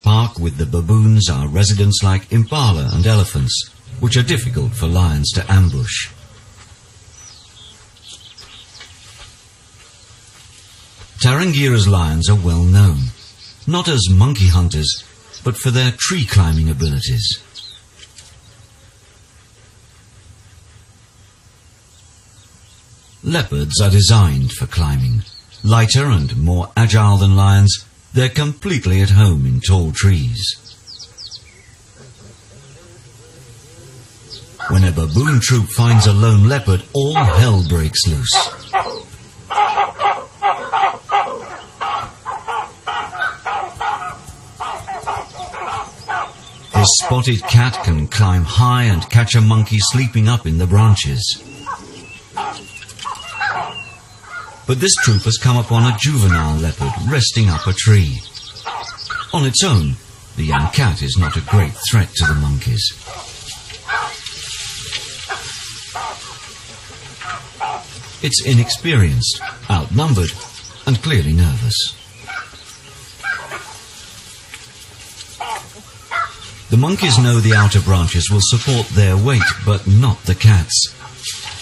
park with the baboons are residents like impala and elephants, which are difficult for lions to ambush. Tarangira's lions are well known, not as monkey hunters, but for their tree climbing abilities. Leopards are designed for climbing. Lighter and more agile than lions, they're completely at home in tall trees. When a baboon troop finds a lone leopard, all hell breaks loose. This spotted cat can climb high and catch a monkey sleeping up in the branches. But this troop has come upon a juvenile leopard resting up a tree. On its own, the young cat is not a great threat to the monkeys. It's inexperienced, outnumbered, and clearly nervous. The monkeys know the outer branches will support their weight, but not the cats.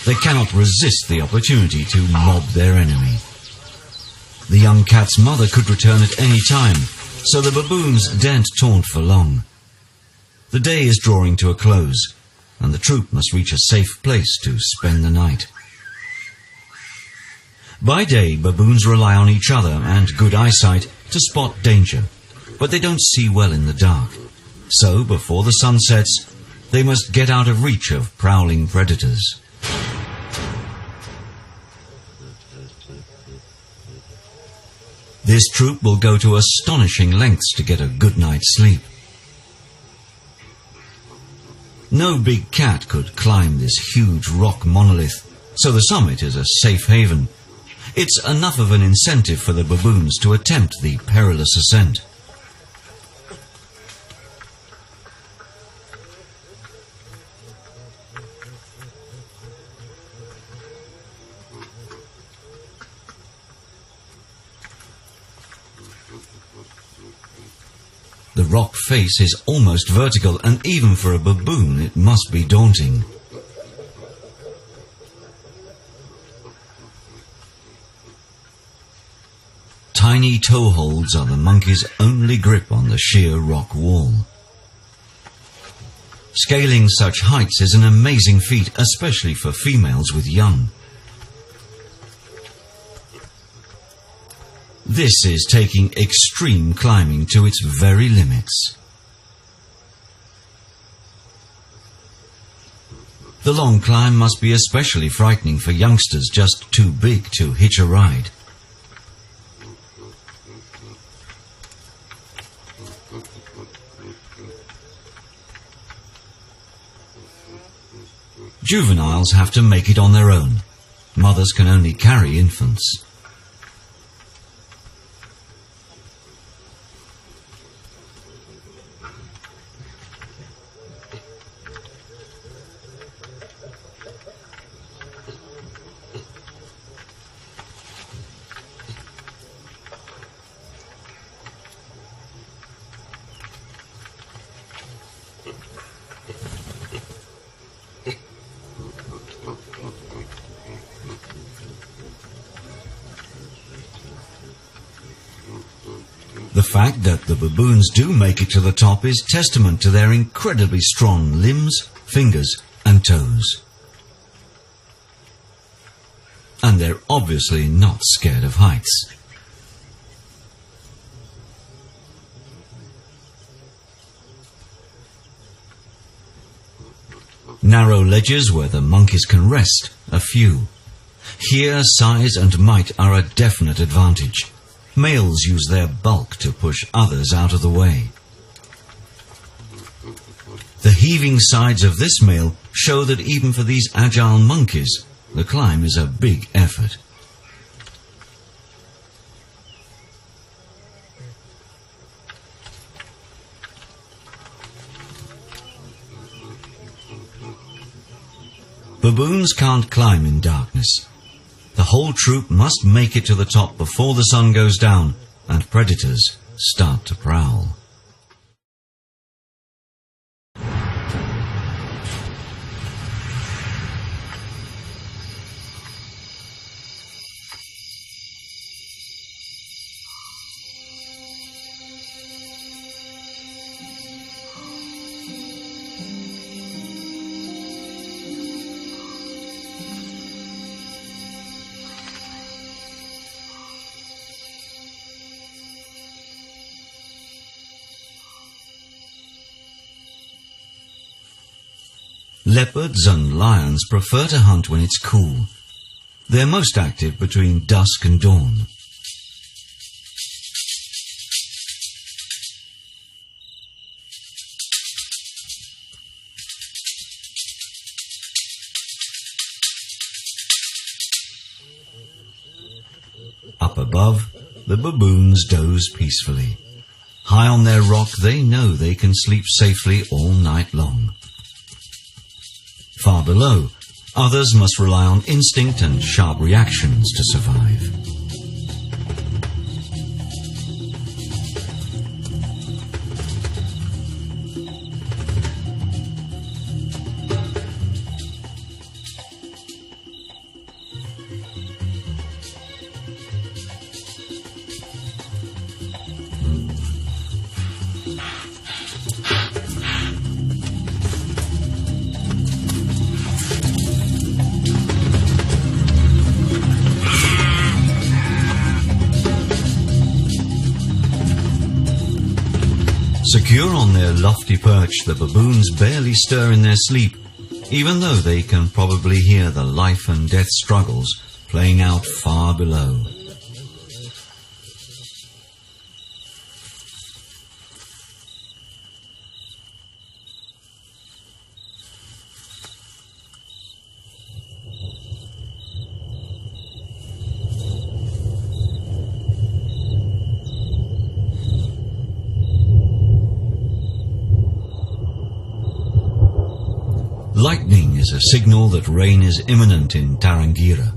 They cannot resist the opportunity to mob their enemy. The young cat's mother could return at any time, so the baboons daren't taunt for long. The day is drawing to a close, and the troop must reach a safe place to spend the night. By day, baboons rely on each other and good eyesight to spot danger, but they don't see well in the dark. So, before the sun sets, they must get out of reach of prowling predators. This troop will go to astonishing lengths to get a good night's sleep. No big cat could climb this huge rock monolith, so the summit is a safe haven. It's enough of an incentive for the baboons to attempt the perilous ascent. The rock face is almost vertical, and even for a baboon it must be daunting. Tiny toeholds are the monkey's only grip on the sheer rock wall. Scaling such heights is an amazing feat, especially for females with young. This is taking extreme climbing to its very limits. The long climb must be especially frightening for youngsters just too big to hitch a ride. Juveniles have to make it on their own. Mothers can only carry infants. The fact that the baboons do make it to the top is testament to their incredibly strong limbs, fingers, and toes. And they're obviously not scared of heights. Narrow ledges where the monkeys can rest are few. Here, size and might are a definite advantage. Males use their bulk to push others out of the way. The heaving sides of this male show that even for these agile monkeys, the climb is a big effort. Baboons can't climb in darkness. The whole troop must make it to the top before the sun goes down and predators start to prowl. Leopards and lions prefer to hunt when it's cool. They're most active between dusk and dawn. Up above, the baboons doze peacefully. High on their rock, they know they can sleep safely all night long. Far below, others must rely on instinct and sharp reactions to survive. Secure on their lofty perch, the baboons barely stir in their sleep, even though they can probably hear the life and death struggles playing out far below. Lightning is a signal that rain is imminent in Tarangire.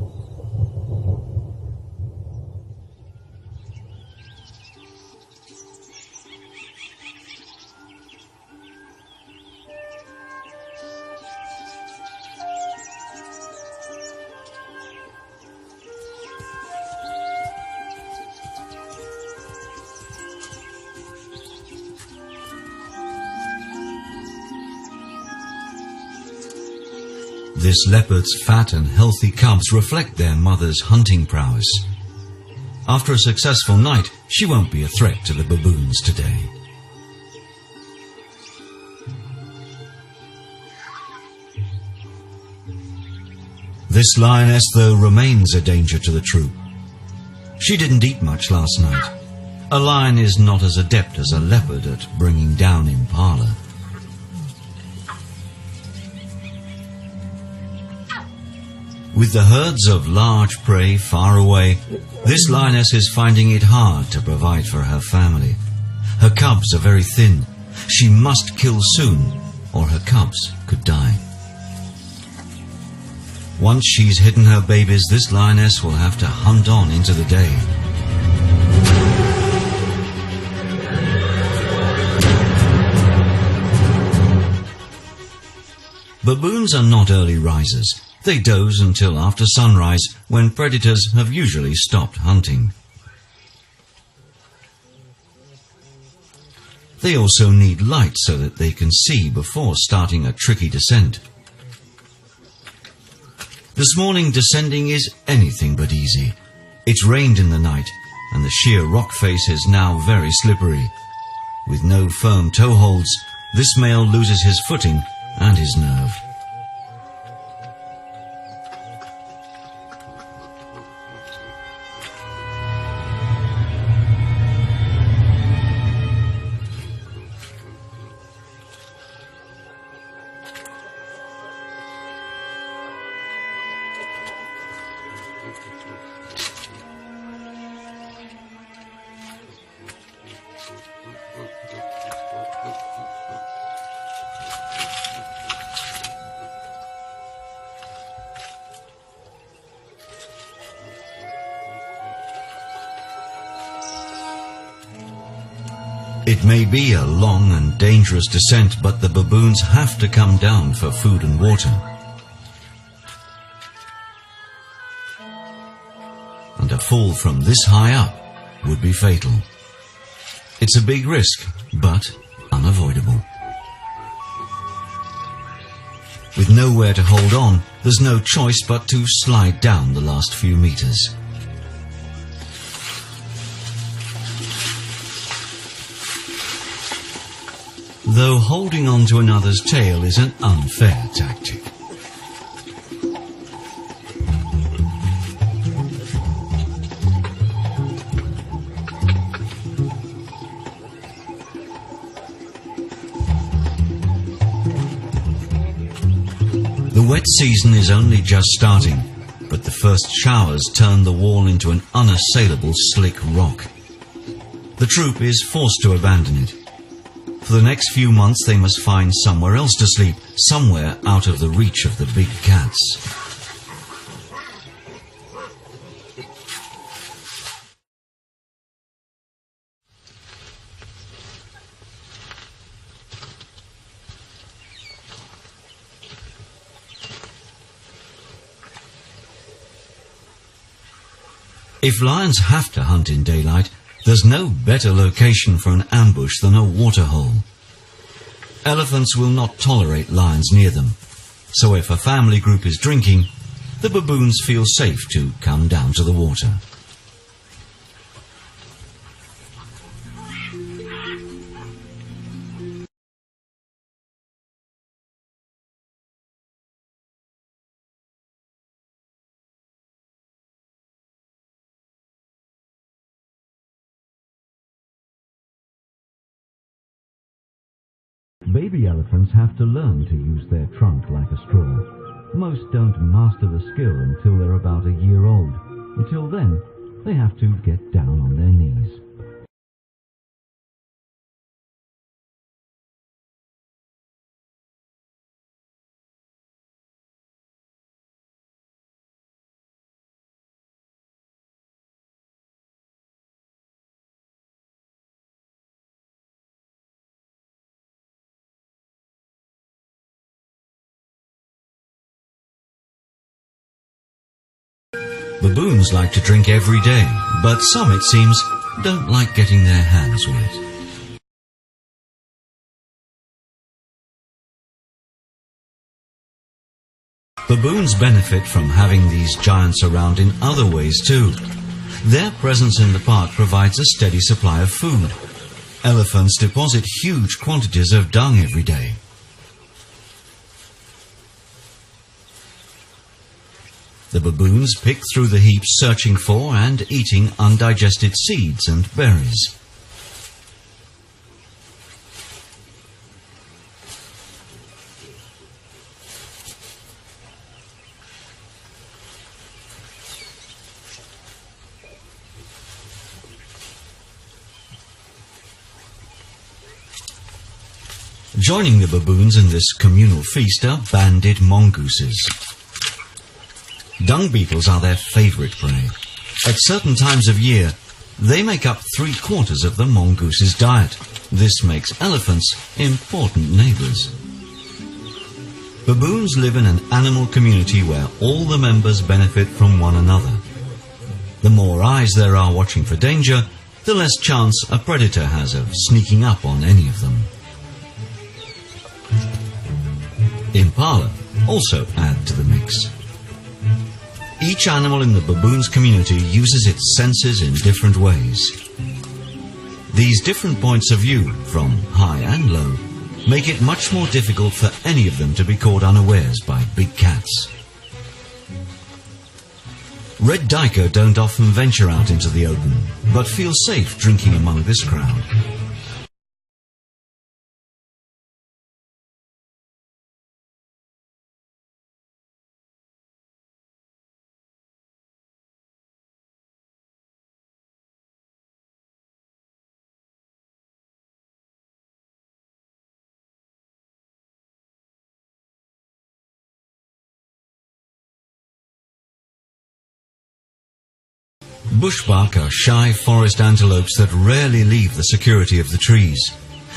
This leopard's fat and healthy cubs reflect their mother's hunting prowess. After a successful night, she won't be a threat to the baboons today. This lioness, though, remains a danger to the troop. She didn't eat much last night. A lion is not as adept as a leopard at bringing down impala. With the herds of large prey far away, this lioness is finding it hard to provide for her family. Her cubs are very thin. She must kill soon, or her cubs could die. Once she's hidden her babies, this lioness will have to hunt on into the day. Baboons are not early risers. They doze until after sunrise, when predators have usually stopped hunting. They also need light so that they can see before starting a tricky descent. This morning descending is anything but easy. It's rained in the night, and the sheer rock face is now very slippery. With no firm toeholds, this male loses his footing and his nerve. It may be a long and dangerous descent, but the baboons have to come down for food and water. And a fall from this high up would be fatal. It's a big risk, but unavoidable. With nowhere to hold on, there's no choice but to slide down the last few meters. though holding on to another's tail is an unfair tactic. The wet season is only just starting, but the first showers turn the wall into an unassailable slick rock. The troop is forced to abandon it. For the next few months they must find somewhere else to sleep, somewhere out of the reach of the big cats. If lions have to hunt in daylight, there's no better location for an ambush than a waterhole. Elephants will not tolerate lions near them, so if a family group is drinking, the baboons feel safe to come down to the water. Baby elephants have to learn to use their trunk like a straw. Most don't master the skill until they're about a year old. Until then, they have to get down on their knees. Baboons like to drink every day, but some, it seems, don't like getting their hands wet. Baboons benefit from having these giants around in other ways too. Their presence in the park provides a steady supply of food. Elephants deposit huge quantities of dung every day. The baboons pick through the heaps searching for and eating undigested seeds and berries. Joining the baboons in this communal feast are banded mongooses. Dung beetles are their favourite prey. At certain times of year, they make up 3/4 of the mongoose's diet. This makes elephants important neighbours. Baboons live in an animal community where all the members benefit from one another. The more eyes there are watching for danger, the less chance a predator has of sneaking up on any of them. Impala also add to the mix. Each animal in the baboons community uses its senses in different ways. These different points of view, from high and low, make it much more difficult for any of them to be caught unawares by big cats. Red duiker don't often venture out into the open, but feel safe drinking among this crowd. Bushbuck are shy forest antelopes that rarely leave the security of the trees.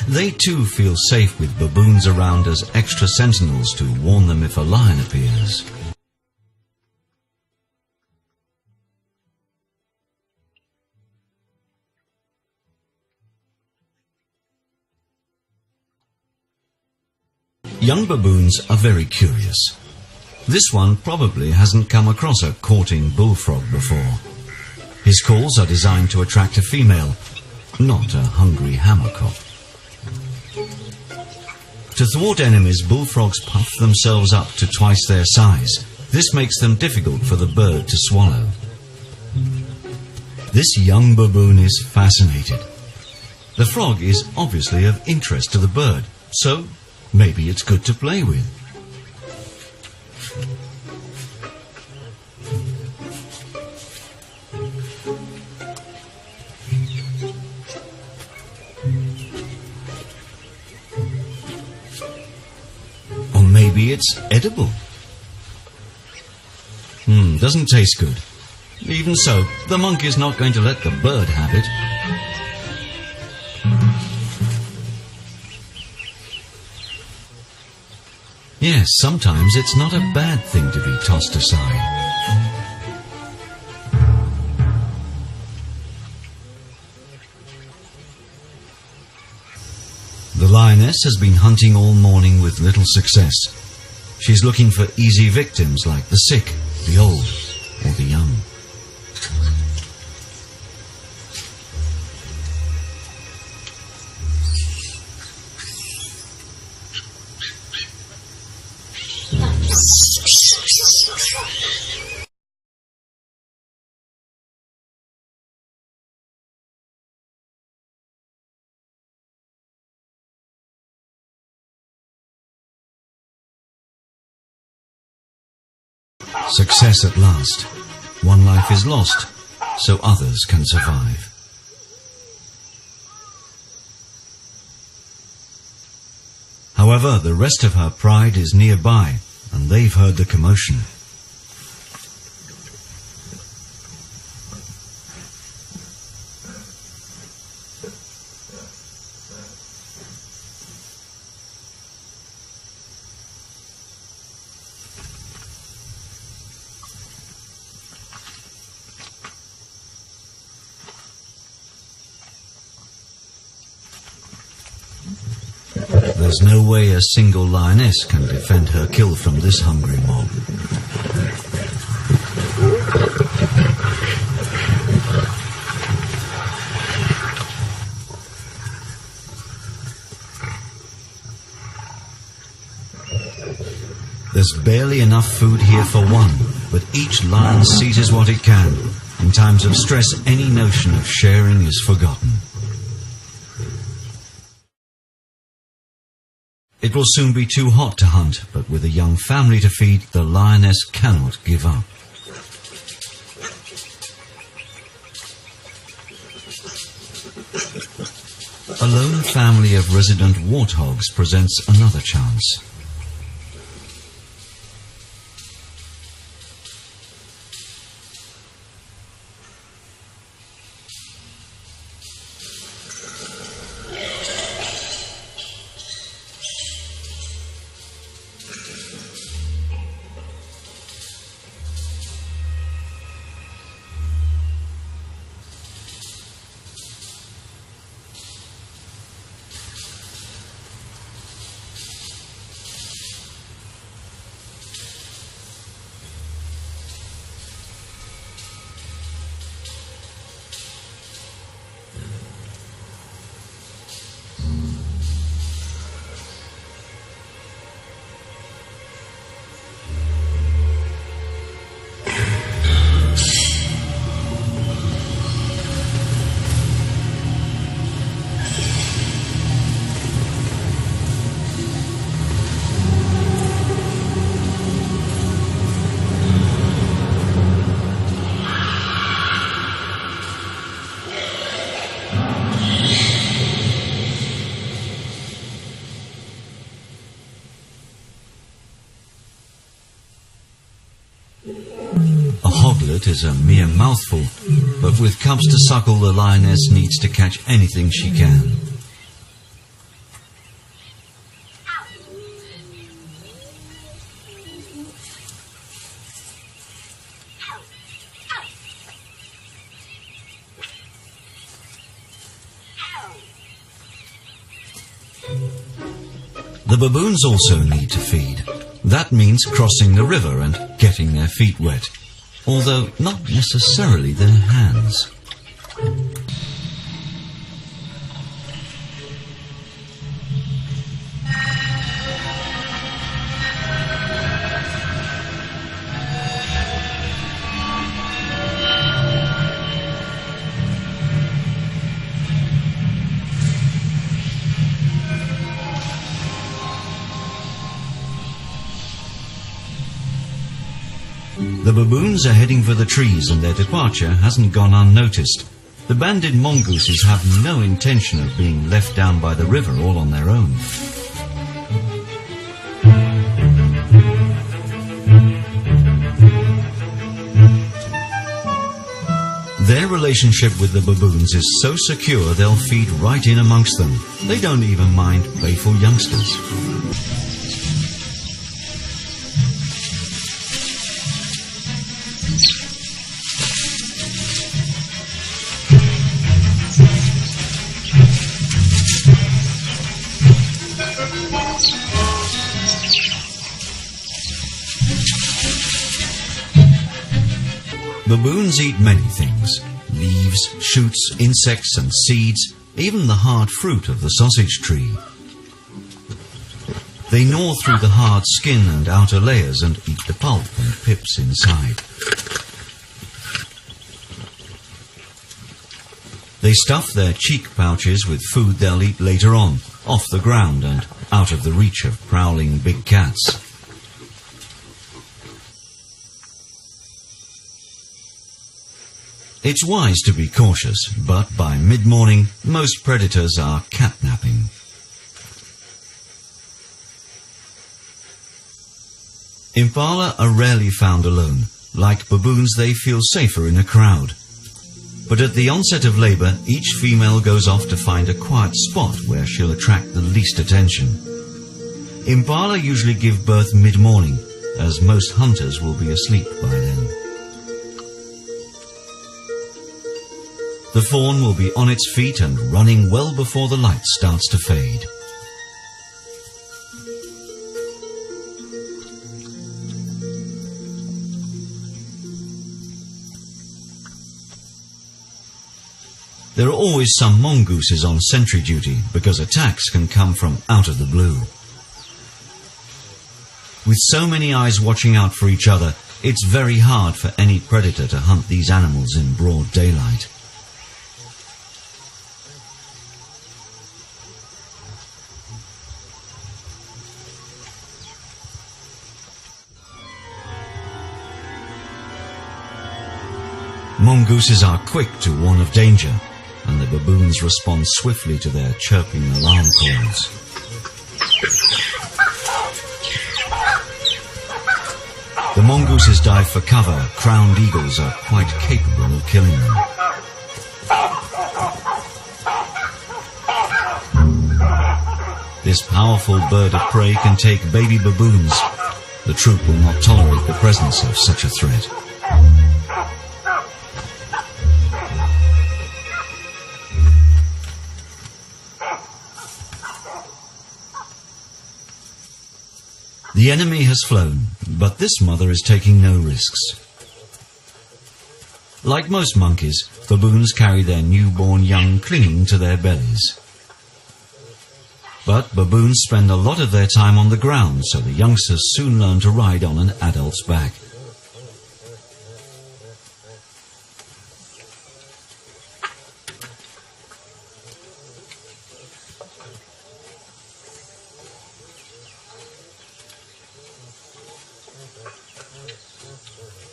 They too feel safe with baboons around as extra sentinels to warn them if a lion appears. Young baboons are very curious. This one probably hasn't come across a courting bullfrog before. His calls are designed to attract a female, not a hungry hammercock. To thwart enemies, bullfrogs puff themselves up to twice their size. This makes them difficult for the bird to swallow. This young baboon is fascinated. The frog is obviously of interest to the bird, so maybe it's good to play with. Or maybe it's edible. Doesn't taste good. Even so, the monk is not going to let the bird have it. Yes, sometimes it's not a bad thing to be tossed aside. The lioness has been hunting all morning with little success. She's looking for easy victims like the sick, the old, or the young. Success at last. One life is lost, so others can survive. However, the rest of her pride is nearby, and they've heard the commotion. There's no way a single lioness can defend her kill from this hungry mob. There's barely enough food here for one, but each lion seizes what it can. In times of stress, any notion of sharing is forgotten. It will soon be too hot to hunt, but with a young family to feed, the lioness cannot give up. A lone family of resident warthogs presents another chance. Hoglet is a mere mouthful, but with cubs to suckle, the lioness needs to catch anything she can. The baboons also need to feed. That means crossing the river and getting their feet wet, although not necessarily their hands. The baboons are heading for the trees and their departure hasn't gone unnoticed. The banded mongooses have no intention of being left down by the river all on their own. Their relationship with the baboons is so secure they'll feed right in amongst them. They don't even mind playful youngsters. Baboons eat many things: leaves, shoots, insects and seeds, even the hard fruit of the sausage tree. They gnaw through the hard skin and outer layers and eat the pulp and pips inside. They stuff their cheek pouches with food they'll eat later on, off the ground and out of the reach of prowling big cats. It's wise to be cautious, but by mid-morning, most predators are catnapping. Impala are rarely found alone. Like baboons, they feel safer in a crowd. But at the onset of labor, each female goes off to find a quiet spot where she'll attract the least attention. Impala usually give birth mid-morning, as most hunters will be asleep by then. The fawn will be on its feet and running well before the light starts to fade. There are always some mongooses on sentry duty because attacks can come from out of the blue. With so many eyes watching out for each other, it's very hard for any predator to hunt these animals in broad daylight. Mongooses are quick to warn of danger, and the baboons respond swiftly to their chirping alarm calls. The mongooses dive for cover. Crowned eagles are quite capable of killing them. This powerful bird of prey can take baby baboons. The troop will not tolerate the presence of such a threat. The enemy has flown, but this mother is taking no risks. Like most monkeys, baboons carry their newborn young clinging to their bellies. But baboons spend a lot of their time on the ground, so the youngsters soon learn to ride on an adult's back.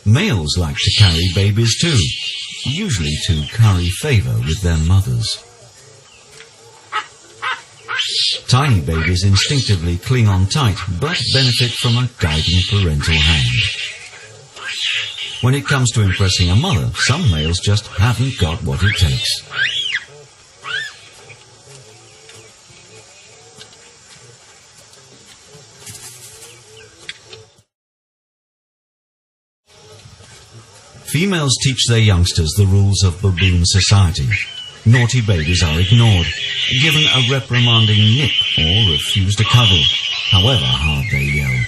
Males like to carry babies too, usually to curry favor with their mothers. Tiny babies instinctively cling on tight, but benefit from a guiding parental hand. When it comes to impressing a mother, some males just haven't got what it takes. Females teach their youngsters the rules of baboon society. Naughty babies are ignored, given a reprimanding nip or refused to cuddle, however hard they yell.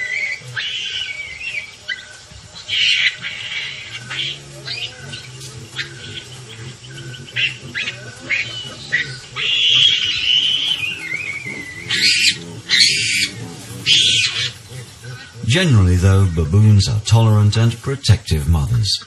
Generally, though, baboons are tolerant and protective mothers.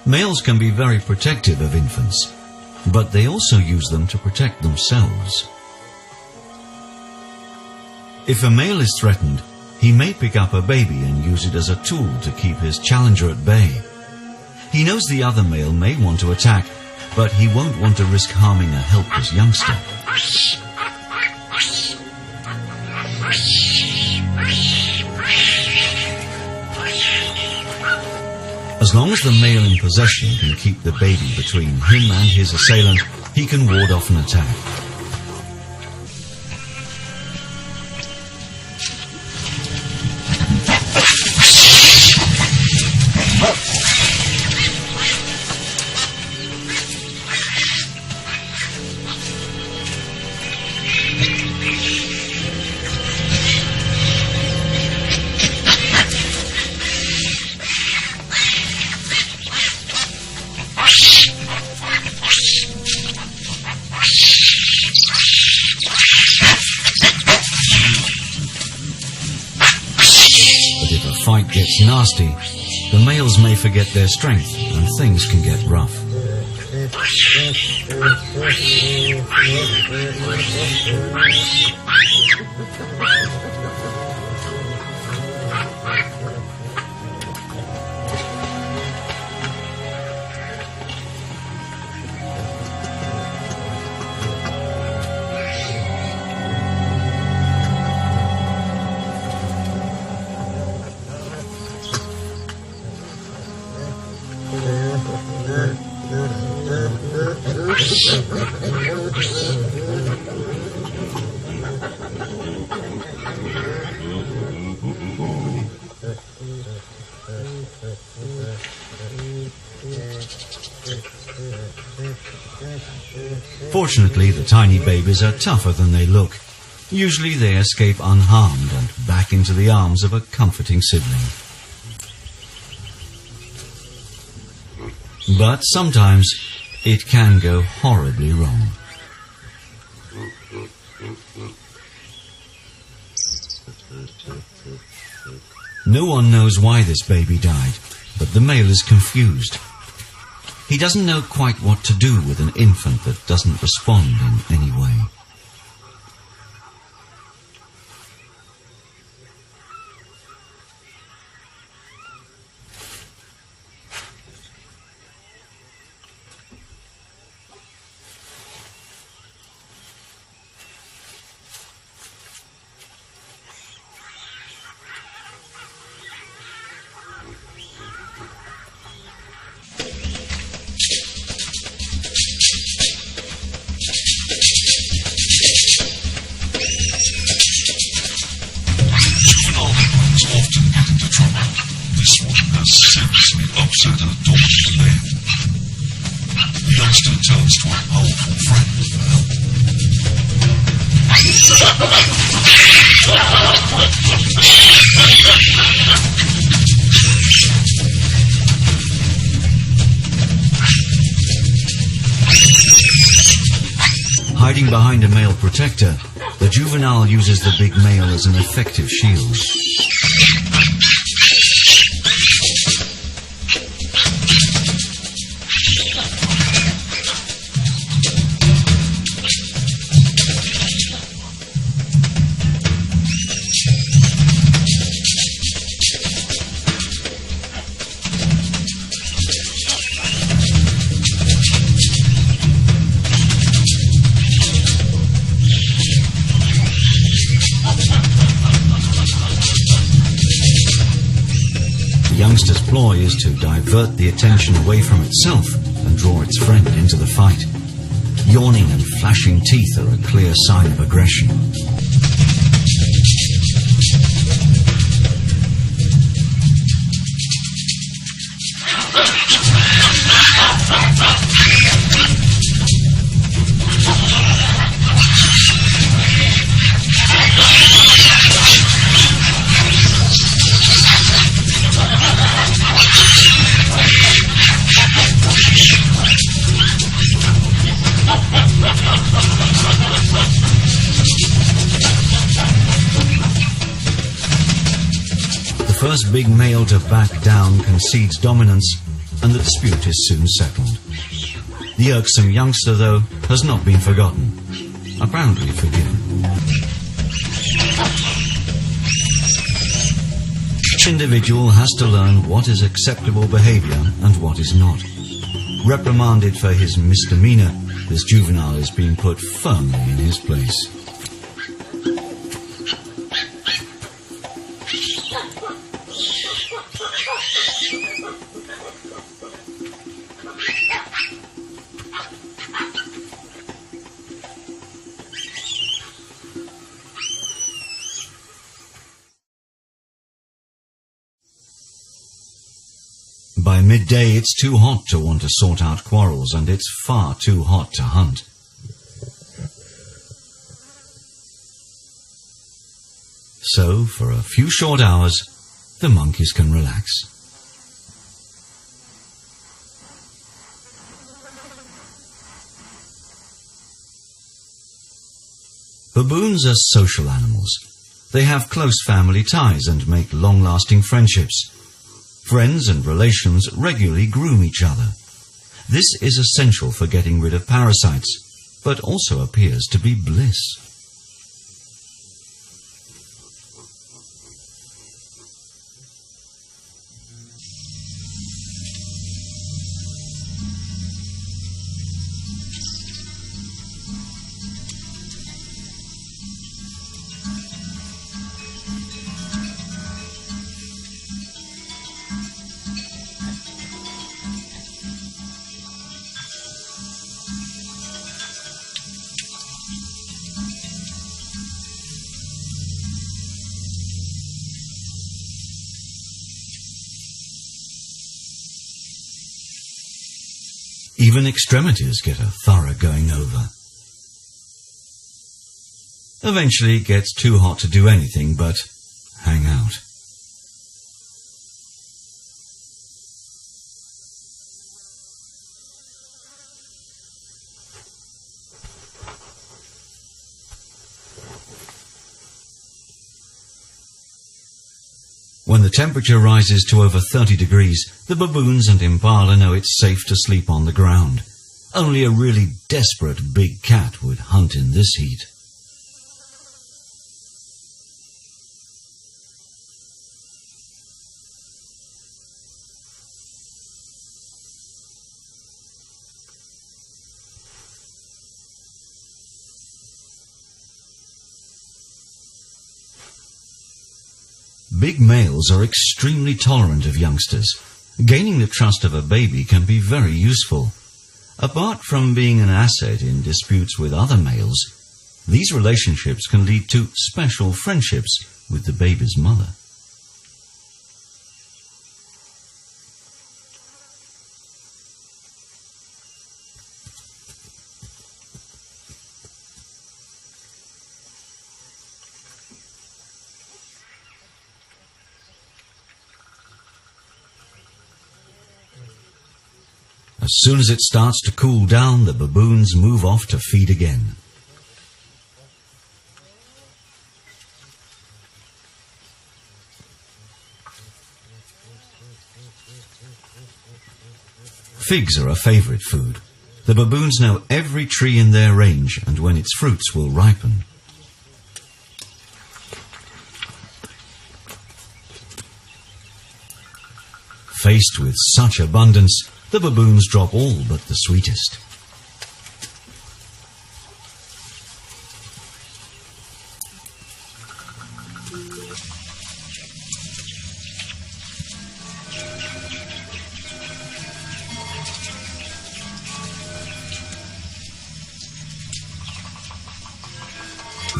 Males can be very protective of infants, but they also use them to protect themselves. If a male is threatened, he may pick up a baby and use it as a tool to keep his challenger at bay. He knows the other male may want to attack, but he won't want to risk harming a helpless youngster. As long as the male in possession can keep the baby between him and his assailant, he can ward off an attack. Fight gets nasty, the males may forget their strength and things can get rough. Fortunately, the tiny babies are tougher than they look. Usually they escape unharmed and back into the arms of a comforting sibling. But sometimes it can go horribly wrong. No one knows why this baby died, but the male is confused. He doesn't know quite what to do with an infant that doesn't respond in any way. Upset and daunted men. The youngster turns to a powerful friend for help. Hiding behind a male protector, the juvenile uses the big male as an effective shield. The youngster's ploy is to divert the attention away from itself and draw its friend into the fight. Yawning and flashing teeth are a clear sign of aggression. The first big male to back down concedes dominance and the dispute is soon settled. The irksome youngster, though, has not been forgotten, apparently forgiven. Each individual has to learn what is acceptable behavior and what is not. Reprimanded for his misdemeanor, this juvenile is being put firmly in his place. By midday, it's too hot to want to sort out quarrels, and it's far too hot to hunt. So, for a few short hours, the monkeys can relax. Baboons are social animals. They have close family ties and make long-lasting friendships. Friends and relations regularly groom each other. This is essential for getting rid of parasites, but also appears to be bliss. Even extremities get a thorough going over. Eventually it gets too hot to do anything but hang out. When the temperature rises to over 30 degrees, the baboons and impala know it's safe to sleep on the ground. Only a really desperate big cat would hunt in this heat. Big males are extremely tolerant of youngsters. Gaining the trust of a baby can be very useful. Apart from being an asset in disputes with other males, these relationships can lead to special friendships with the baby's mother. As soon as it starts to cool down, the baboons move off to feed again. Figs are a favorite food. The baboons know every tree in their range and when its fruits will ripen. Faced with such abundance, the baboons drop all but the sweetest.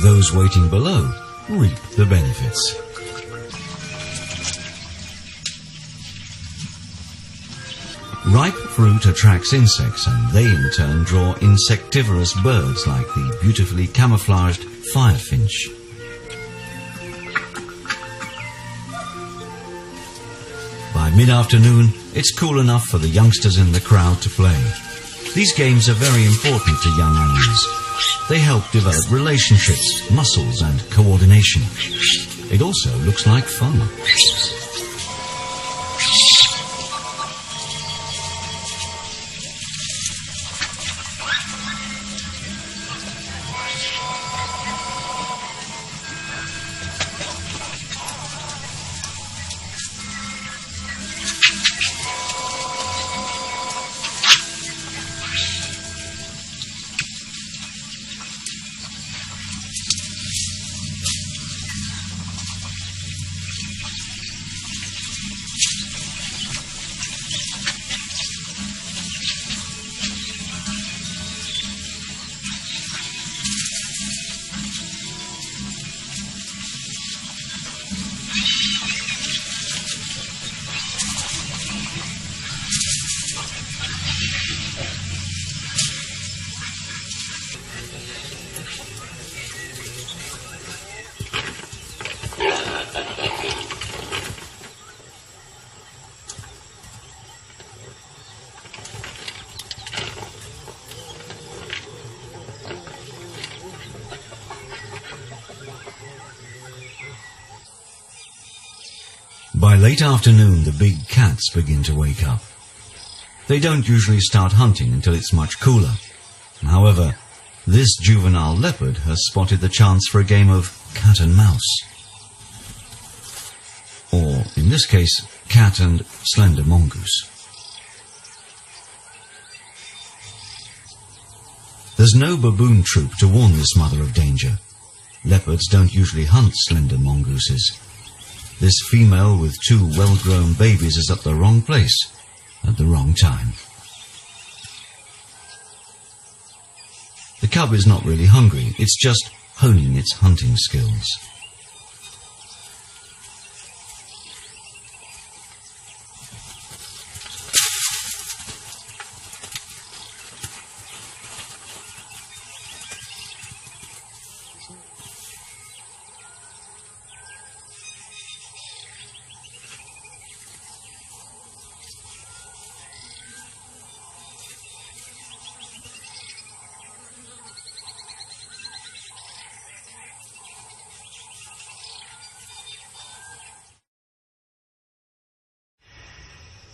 Those waiting below reap the benefits. Ripe fruit attracts insects, and they in turn draw insectivorous birds like the beautifully camouflaged firefinch. By mid-afternoon, it's cool enough for the youngsters in the crowd to play. These games are very important to young animals. They help develop relationships, muscles, and coordination. It also looks like fun. By late afternoon, the big cats begin to wake up. They don't usually start hunting until it's much cooler. However, this juvenile leopard has spotted the chance for a game of cat and mouse. Or, in this case, cat and slender mongoose. There's no baboon troop to warn this mother of danger. Leopards don't usually hunt slender mongooses. This female with 2 well-grown babies is at the wrong place at the wrong time. The cub is not really hungry, it's just honing its hunting skills.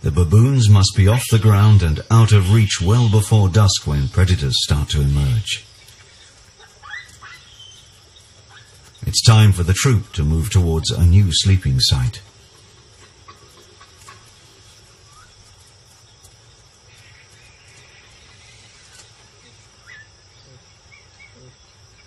The baboons must be off the ground and out of reach well before dusk when predators start to emerge. It's time for the troop to move towards a new sleeping site.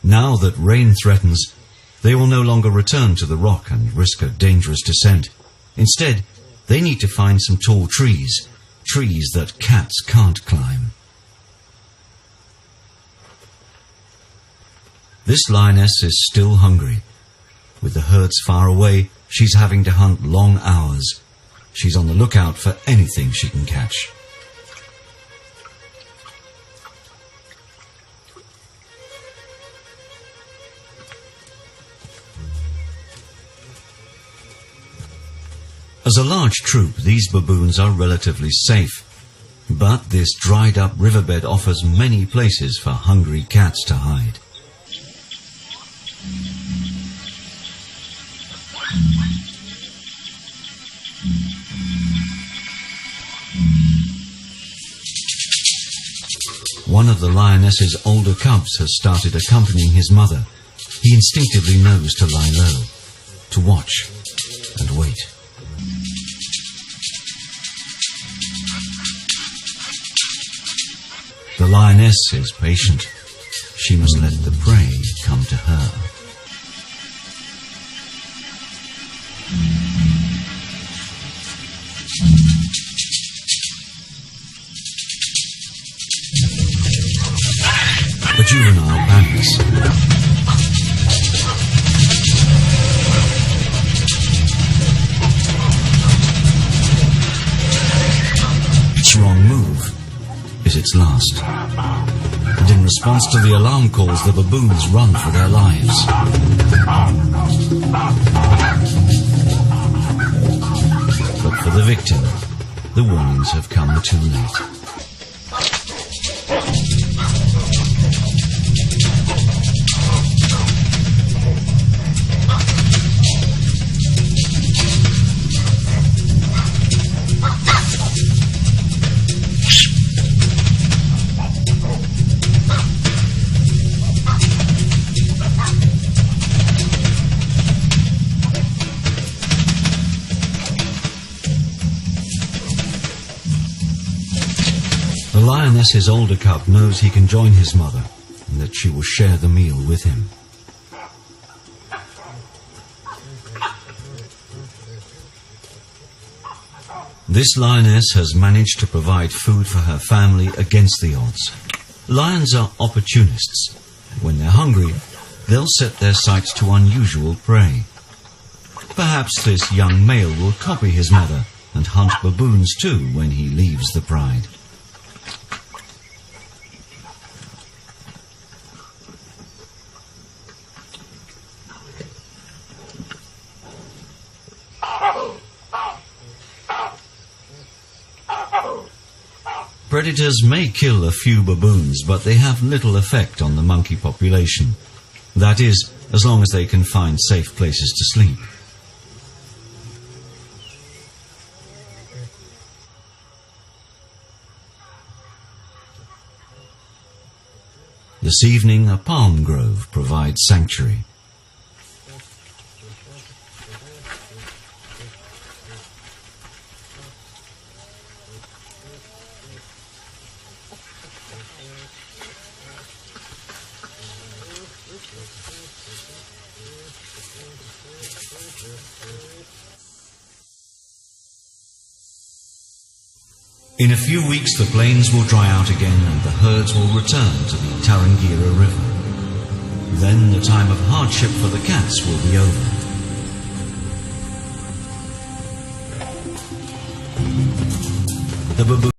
Now that rain threatens, they will no longer return to the rock and risk a dangerous descent. Instead, they need to find some tall trees, trees that cats can't climb. This lioness is still hungry. With the herds far away, she's having to hunt long hours. She's on the lookout for anything she can catch. As a large troop, these baboons are relatively safe, but this dried-up riverbed offers many places for hungry cats to hide. One of the lioness's older cubs has started accompanying his mother. He instinctively knows to lie low, to watch and wait. The lioness is patient. She must let the prey come to her. The juvenile panics. Its wrong move is its last. And in response to the alarm calls, the baboons run for their lives. But for the victim, the warnings have come too late. The lioness's older cub knows he can join his mother and that she will share the meal with him. This lioness has managed to provide food for her family against the odds. Lions are opportunists. When they're hungry, they'll set their sights to unusual prey. Perhaps this young male will copy his mother and hunt baboons too when he leaves the pride. Predators may kill a few baboons, but they have little effect on the monkey population. That is, as long as they can find safe places to sleep. This evening, a palm grove provides sanctuary. In a few weeks the plains will dry out again and the herds will return to the Tarangire River. Then the time of hardship for the cats will be over. The baboon